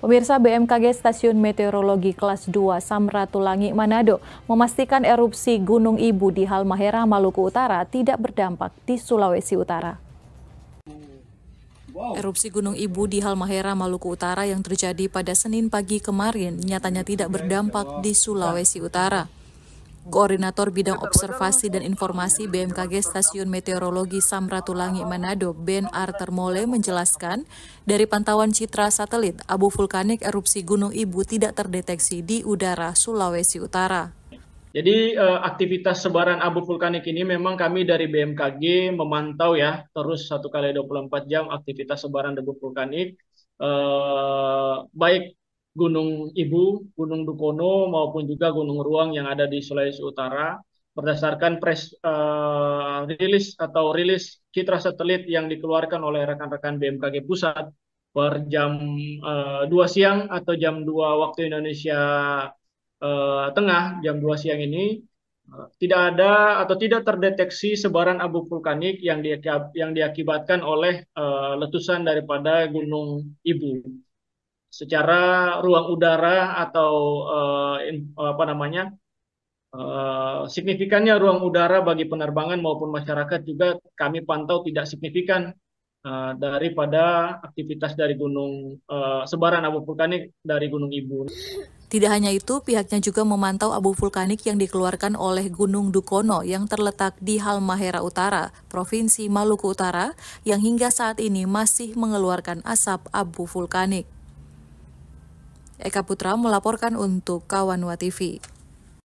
Pemirsa, BMKG Stasiun Meteorologi Kelas 2 Samratulangi, Manado memastikan erupsi Gunung Ibu di Halmahera, Maluku Utara tidak berdampak di Sulawesi Utara. Erupsi Gunung Ibu di Halmahera, Maluku Utara yang terjadi pada Senin pagi kemarin nyatanya tidak berdampak di Sulawesi Utara. Koordinator Bidang Observasi dan Informasi BMKG Stasiun Meteorologi Samratulangi, Manado, Ben Arthur Mole menjelaskan, dari pantauan citra satelit, abu vulkanik erupsi Gunung Ibu tidak terdeteksi di udara Sulawesi Utara. Jadi aktivitas sebaran abu vulkanik ini memang kami dari BMKG memantau ya terus 1 kali 24 jam aktivitas sebaran debu vulkanik baik Gunung Ibu, Gunung Dukono maupun juga Gunung Ruang yang ada di Sulawesi Utara berdasarkan rilis citra satelit yang dikeluarkan oleh rekan-rekan BMKG Pusat per jam 2 siang atau jam 2 waktu Indonesia Tengah jam 2 siang ini tidak ada atau tidak terdeteksi sebaran abu vulkanik yang diakibatkan oleh letusan daripada Gunung Ibu. Secara ruang udara atau signifikannya ruang udara bagi penerbangan maupun masyarakat juga kami pantau tidak signifikan daripada aktivitas dari sebaran abu vulkanik dari Gunung Ibu. Tidak hanya itu, pihaknya juga memantau abu vulkanik yang dikeluarkan oleh Gunung Dukono yang terletak di Halmahera Utara, Provinsi Maluku Utara, yang hingga saat ini masih mengeluarkan asap abu vulkanik. Eka Putra melaporkan untuk Kawanwa TV.